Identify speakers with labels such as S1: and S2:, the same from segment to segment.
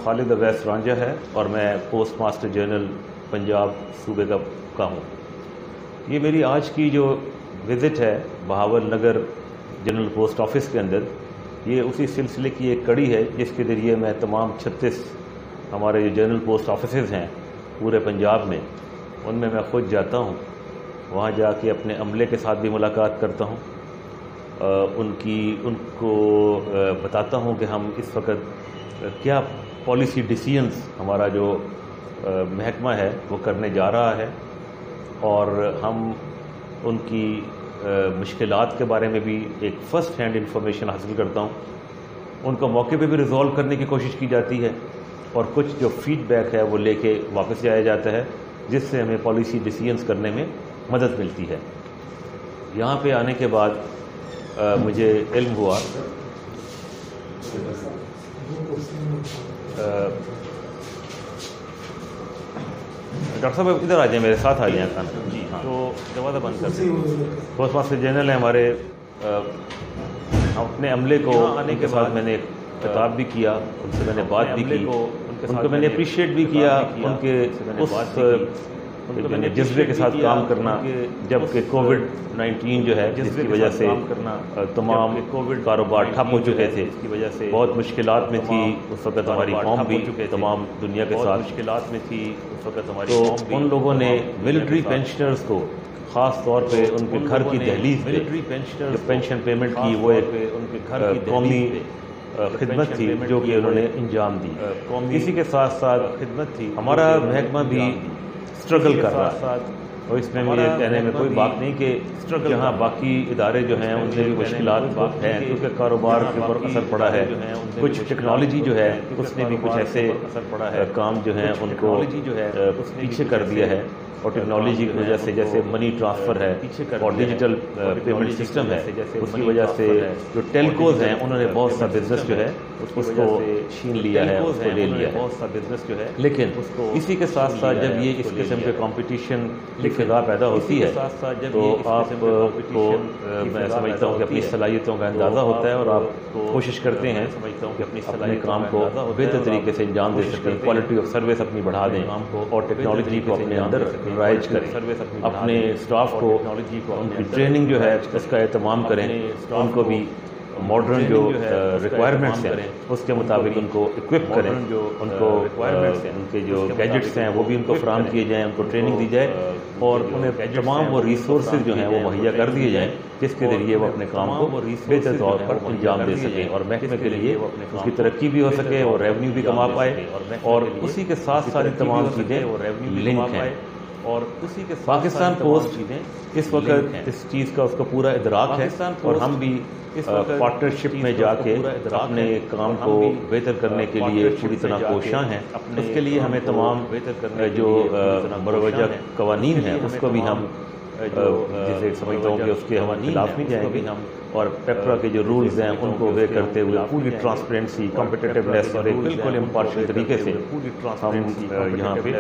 S1: خالد اویس رانجہ ہے اور میں پوسٹ ماسٹر جنرل پنجاب صوبے کا ہوں۔ یہ میری آج کی جو وزٹ ہے Bahawal Nagar general post office کے اندر، یہ اسی سلسلے کی ایک کڑی ہے جس کے ذریعے میں تمام 36 ہمارے جو جنرل پوسٹ آفسز ہیں پورے پنجاب میں، ان میں خود جاتا ہوں، وہاں جا کے اپنے عملے کے ساتھ بھی ملاقات کرتا ہوں، ان کو بتاتا ہوں کہ ہم اس وقت کیا پالیسی ڈیسیژنز ہمارا جو محکمہ ہے وہ کرنے جا رہا ہے، اور ہم ان کی مشکلات کے بارے میں بھی ایک فرسٹ ہینڈ انفارمیشن حاصل کرتا ہوں۔ ان کو موقع پہ بھی ریزالو کرنے کی کوشش کی جاتی ہے، اور کچھ جو فیڈ بیک ہے وہ لے کے واپس جایا جاتا ہے، جس سے ہمیں پالیسی ڈیسیژنز کرنے میں مدد ملتی ہے۔ یہاں پہ آنے کے بعد مجھے علم ہوا، ڈاکٹر صاحب ادھر آ جائیں، میرے ساتھ آ جائیں کھانا جی ہاں، تو دروازہ بند کر دیں۔ پوسٹ ماسٹر جنرل ہیں ہمارے، اپنے عملے کو آنے کے بعد میں نے ایک خطاب بھی کیا، ان سے میں نے بات بھی کی، ان کو میں نے اپریشیٹ بھی کیا ان کے اس جذبے کے ساتھ کام کرنا، جبکہ کووڈ-19 جو ہے جس کی وجہ سے تمام کاروبار ٹھپ ہو چکے تھے، بہت مشکلات میں تھی اس وقت ہماری قوم بھی تمام دنیا کے ساتھ مشکلات میں تھی اس وقت ہماری قوم بھی۔ ان لوگوں نے ملٹری پینشنرز کو خاص طور پہ ان کے گھر کی دہلیز پہ جو پینشن پیمنٹ کی، وہ ایک قومی خدمت تھی جو کہ انہوں نے انجام دی۔ اسی کے ساتھ ساتھ خدمت تھی، ہمارا محکمہ بھی اسٹرگل کر رہا ہے، اور اس میں میرے کہنے میں کوئی بات نہیں کہ جہاں باقی ادارے جو ہیں ان سے بھی مشکلات ہیں، کیونکہ کاروبار کے اوپر اثر پڑا ہے، کچھ ٹیکنالوجی جو ہے اس نے بھی کچھ ایسے کام جو ہیں ان کو پیچھے کر دیا ہے، اور ٹیکنالوجی کی وجہ سے جیسے منی ٹرانسفر ہے اور ڈیجیٹل پیمنٹ سسٹم ہے، اس کی وجہ سے جو ٹیلکوز ہیں انہوں نے بہت سا بزنس جو ہے اس کو چھین لیا ہے، اس کو لے لیا ہے بہت سا بزنس جو ہے۔ لیکن اسی کے ساتھ ساتھ جب یہ اس قسم کے کمپٹیشن کی فضا پیدا ہوتی ہے تو آپ کو میں سمجھتا ہوں کہ اپنی صلاحیتوں کا اندازہ ہوتا ہے، اور آپ کوشش کرتے ہیں کہ اپنے کام کو بہتر طریقے سے انجام دے سکیں، کوالٹی آف سروس اپنی بڑھا دیں، اور ٹیکنالوجی کو اپنے اندر رائج کریں، اپنے اسٹاف کو ان کی ٹریننگ جو ہے اس کا اہتمام کریں، ان کو بھی ماڈرن جو ریکوائرمنٹس ہیں اس کے مطابق ان کو اکوپ کریں، ان کو ان کے جو گیجٹس ہیں وہ بھی ان کو فراہم کیے جائیں، ان کو ٹریننگ دی جائے، اور انہیں تمام وہ ریسورسز جو ہیں وہ مہیا کر دیے جائیں جس کے ذریعے وہ اپنے کام کو بہتر طور پر انجام دے سکیں، اور محکمے کے لیے اس کی ترقی بھی ہو سکے اور ریونیو بھی کما پائے، اور اسی کے ساتھ ساتھ تمام چیزیں لنک ہیں۔ اور اسی کے پاکستان پوسٹ اس وقت اس چیز کا اس کو پورا ادراک ہے، اور ہم بھی پارٹنرشپ میں جا کے اپنے کام کو بہتر کرنے کے لیے پوری طرح کوشاں ہیں۔ اس کے لیے ہمیں تمام جو مروجہ قوانین ہیں اس کو بھی ہم جسے سمجھتا ہوں کہ اس کے ہم خلاف نہیں جائیں گے، اور پیپرا کے جو رولز ہیں ان کو وے کرتے ہوئے پوری ٹرانسپیرنسی، کمپیٹیٹیونیس اور ایک بالکل امپارشل طریقے سے ہم یہاں پہ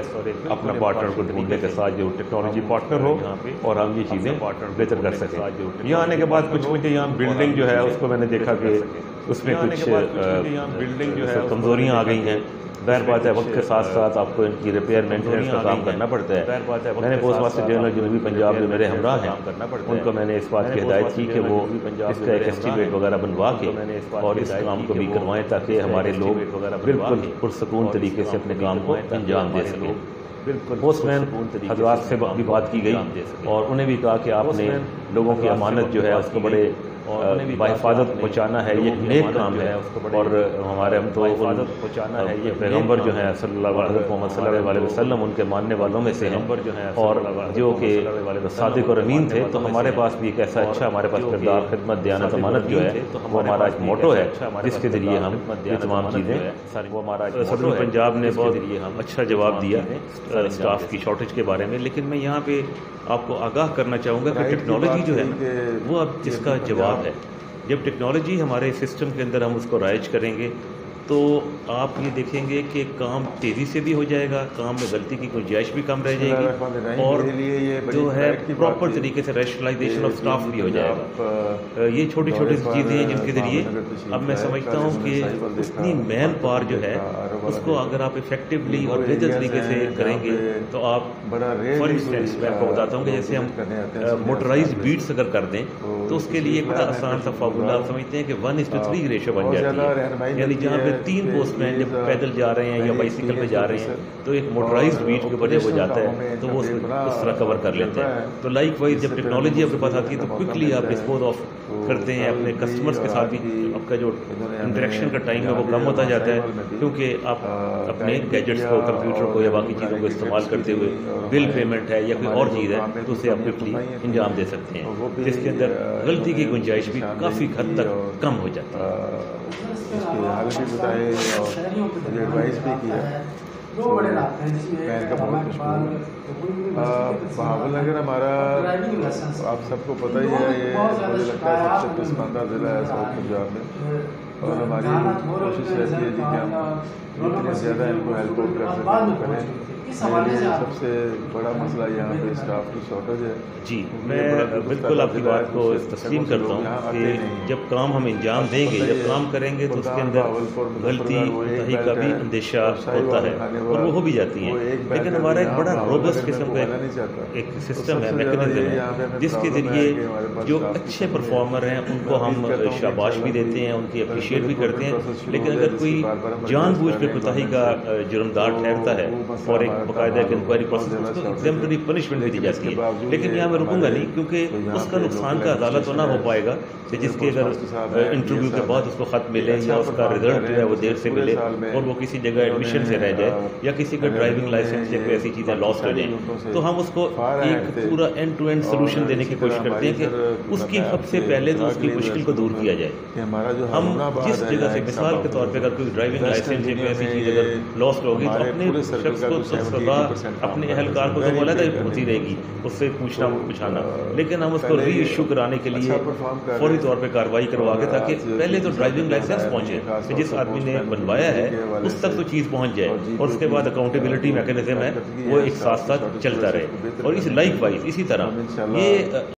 S1: اپنا پارٹنر کو ڈھونڈنے کے ساتھ جو ٹیکنالوجی پارٹنر ہو، اور ہم یہ چیزیں بہتر کر سکیں۔ یہاں آنے کے بعد کچھ مجھے یہاں بلڈنگ جو ہے اس کو میں نے دیکھا کہ اس میں کچھ کمزوریاں آ گئی ہیں۔ ظاہر بات ہے وقت کے ساتھ ساتھ آپ کو ان کی ریپیئر مینٹیننس کا کام کرنا پڑتا ہے۔ میں نے پوسٹ ماسٹر جنرل جنوبی پنجاب جو میرے ہمراہ ہیں ان کو میں نے اس بات کی ہدایت کی کہ وہ اس کا ایک ایسٹیمیٹ وغیرہ بنوا کے اور اس کام کو بھی کروائیں تاکہ ہمارے لوگ بالکل پرسکون طریقے سے اپنے کام کو انجام دے سکیں۔ پوسٹ مین حضرات سے بھی بات کی گئی، اور انہیں بھی کہا کہ آپ نے لوگوں کی امانت جو ہے اس کو بڑے بحفاظت پہنچانا ہے، یہ نیک کام ہے، اور ہمارے ہم تو یہ پیغمبر جو ہیں صلی اللہ علیہ محمد صلی اللہ علیہ وسلم ان کے ماننے والوں میں سے ہیں، اور جو کہ صادق اور امین تھے، تو ہمارے پاس بھی ایک ایسا اچھا ہمارے پاس کردار خدمت دیانت امانت جو ہے وہ ہمارا ایک موٹو ہے جس کے ذریعے ہم یہ تمام چیزیں وہ ہمارا صدر پنجاب نے بہت اچھا جواب دیا اسٹاف کی شارٹیج کے بارے میں۔ لیکن میں یہاں پہ آپ کو آگاہ کرنا چاہوں گا کہ ٹیکنالوجی جو ہے وہ اب اس کا جواب ہے۔ جب ٹیکنالوجی ہمارے سسٹم کے اندر ہم اس کو رائج کریں گے تو آپ یہ دیکھیں گے کہ کام تیزی سے بھی ہو جائے گا، کام میں غلطی کی گنجائش بھی کم رہ جائے گی، اور جو ہے پراپر طریقے سے ریشنلائزیشن آف اسٹاف بھی ہو جائے گا۔ یہ چھوٹی چھوٹی چیزیں ہیں جن کے ذریعے اب میں سمجھتا ہوں کہ اتنی مین پاور جو ہے اس کو اگر آپ افیکٹولی اور بہتر طریقے سے کریں گے تو آپ فار انسٹنس میں آپ کو بتاتا ہوں کہ جیسے ہم موٹرائز بیٹس اگر کر دیں تو اس کے لیے ایک بڑا آسان سا فارمولا آپ سمجھتے ہیں کہ 1:3 ریشو بن جاتی ہے، یعنی جہاں پہ 3 پوسٹ مین جب پیدل جا رہے ہیں یا بائیسیکل پہ جا رہے ہیں تو ایک موٹرائزڈ بیٹ کے اوپر جب وہ جاتا ہے تو وہ اس طرح کور کر لیتے ہیں۔ تو لائک وائز جب ٹیکنالوجی آپ کے پاس آتی ہے تو کوئکلی آپ ڈسپوز آف کرتے ہیں، اپنے کسٹمرز کے ساتھ بھی آپ کا جو انٹریکشن کا ٹائم ہے وہ کم ہوتا جاتا ہے، کیونکہ آپ اپنے گیجٹس کو، کمپیوٹر کو یا باقی چیزوں کو استعمال کرتے ہوئے بل پیمنٹ ہے یا کوئی اور چیز ہے تو اسے آپ کوئکلی انجام دے سکتے ہیں، جس کے اندر غلطی کی گنجائش بھی کافی حد تک کم ہو جاتی ہے۔
S2: اس کے حل بھی بتائے اور مجھے ایڈوائز بھی کیا، تو میں کا بہت مشکور بہاول نگر ہمارا آپ سب کو پتہ ہی ہے، یہ مجھے لگتا ہے سب سے پسماندہ ضلع ہے ساؤتھ پنجاب میں، اور ہماری کوشش رہتی ہے کہ ہم جتنے زیادہ ان کو ہیلپ آؤٹ کر سکیں کریں۔ سب سے بڑا مسئلہ یہاں پہ اسٹاف کی شارٹیج ہے۔
S1: جی میں بالکل آپ کی بات کو تسلیم کرتا ہوں کہ جب کام ہم انجام دیں گے، جب کام کریں گے تو اس کے اندر غلطی کوتاہی کا بھی اندیشہ ہوتا ہے اور وہ ہو بھی جاتی ہیں، لیکن ہمارا ایک بڑا روبسٹ قسم کا ایک سسٹم ہے، میکینزم ہے، جس کے ذریعے جو اچھے پرفارمر ہیں ان کو ہم شاباش بھی دیتے ہیں، ان کی اپریشیٹ بھی کرتے ہیں، لیکن اگر کوئی جان بوجھ کے کوتاہی کا جرمدار ٹھہرتا ہے اور ایک باقاعدہ ایک انکوائری پروسیس اس کو ایگزیمپٹری پنشمنٹ بھی دی جاتی ہے، لیکن یہاں میں رکوں گا نہیں کیونکہ اس کا نقصان کا ازالہ تو نہ ہو پائے گا کہ جس کے اگر انٹرویو کے بعد اس کو خط ملے یا اس کا رزلٹ جو ہے وہ دیر سے ملے اور وہ کسی جگہ ایڈمیشن سے رہ جائے یا کسی کا ڈرائیونگ لائسنس یا کوئی ایسی چیزیں لاسٹ ہو جائیں، تو ہم اس کو ایک پورا اینڈ ٹو اینڈ سولوشن دینے کی کوشش کرتے ہیں کہ اس کی سب سے پہلے تو اس کی مشکل کو دور کیا جائے۔ ہم جس جگہ سے مثال کے طور پہ اگر کوئی ڈرائیونگ لائسنس یا کوئی ایسی چیز اگر لاسٹ ہوگی تو اپنے شخص کو اپنے اہلکار کو تو بولا تھا ہوتی رہے گی، اس سے پوچھنا پوچھانا، لیکن ہم اس کو ری ایشو کرانے کے لیے فوری طور پہ کارروائی کروا کے تاکہ پہلے تو ڈرائیونگ لائسنس پہنچے کہ جس آدمی نے بنوایا ہے اس تک تو چیز پہنچ جائے، اور اس کے بعد اکاؤنٹیبلٹی میکینزم ہے وہ ایک ساتھ ساتھ چلتا رہے، اور اس لائک وائز اسی طرح یہ